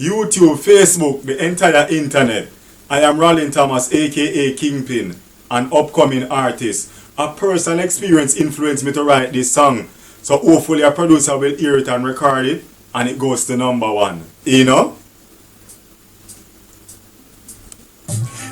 YouTube, Facebook, the entire internet. I am Rollin Thomas, aka Kingpin, an upcoming artist. A personal experience influenced me to write this song. So hopefully a producer will hear it and record it, and it goes to #1. You know?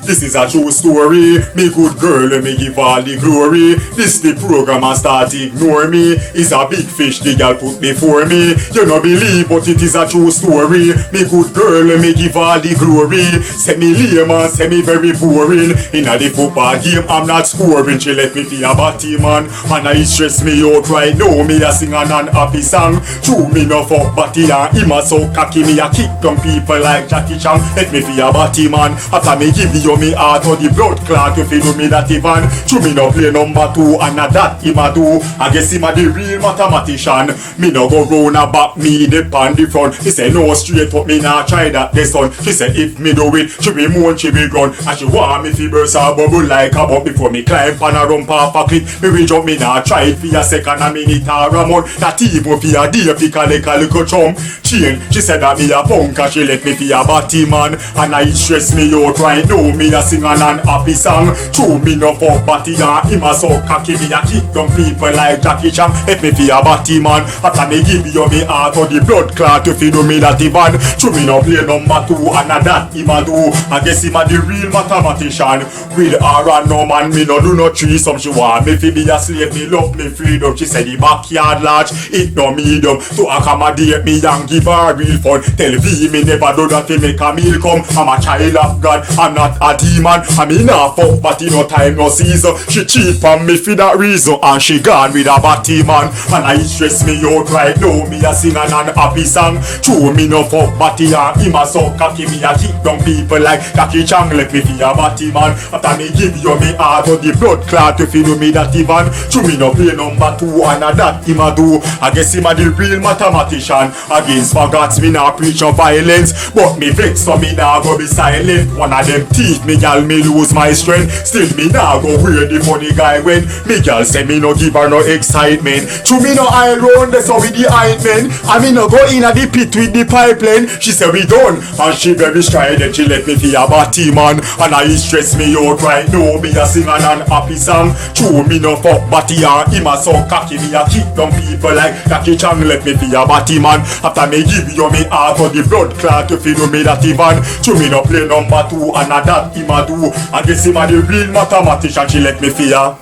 This is a true story. Me good girl, let me give all the glory. This the program and start ignore me. It's a big fish the girl put before me. You no believe, but it is a true story. Me good girl, let me give all the glory. Say me lame and say me very boring. In a the football game, I'm not scoring. She let me be a battyman, and I stress me out right now. Me a sing an unhappy song. True me no fuck batty and him a so cocky. Me a kick down people like Jackie Chan. Let me be a battyman. After me give you me heart or the blood clot, if you do me that even. True me no play #2 and a that him a do. I guess him a the real mathematician. Me no go round a back, me the pan the front. He say no straight but me nah try that the son. She say if me do it, she be moan, she be gone. And she want me fi burst a bubble like a bubble. Before me climb pan a rump off a cliff. Me will jump, me nah try it for a second, a minute or a month. Not even for a day, pick a little chum. She said that me a punk and she let me fi a batty man. And I stress me out right now. Me a sing an unhappy song. True me no fuck batty and him a so cocky. Me a kick down people like Jackie Chan. Let me fi a batty man. After me give you me heart or the blood clot, if you do me that even. True me no play #2 and a that him a do. I guess him a the real mathematician. With her and no man, me no do no threesome. She want me fi be a slave, me love me freedom. She said the backyard large, it no medium. To accommodate me and give her real fun. Tell V me never do that to make a meal come. I'm a child of God, I'm not a demon. I mean nah fuck but in no time no season. She cheat on me for that reason, and she gone with a batty man. And I stress me out right now. Me a sing an unhappy song. True me no fuck batty and him a so cocky. Me a kick down people like Jackie Chan. Let me be a batty man. After me give you me heart or the blood clot, if you do me that even. True me no play #2 and a that him a do. I guess him a the real mathematician. Against forgots me nah preach of violence, but me vex so me nah go be silent. One of them teeth me gal me lose my strength. Still me nah go where the funny guy went. Me gal say me no give her no excitement. True me no I round this with the ointment. And me no go in a the pit with the pipeline. She say we done, and she very strident. She let me be a batty man, and I stress me out right now. Me a sing an unhappy song. True me no fuck batty and him a so cocky. Me a kick down people like Jackie Chan. Let me be a batty man. After me give you me heart or the blood clot, if you do me that even. True me no play #2 and a that him a do. I guess him a the real mathematician. She let me fear.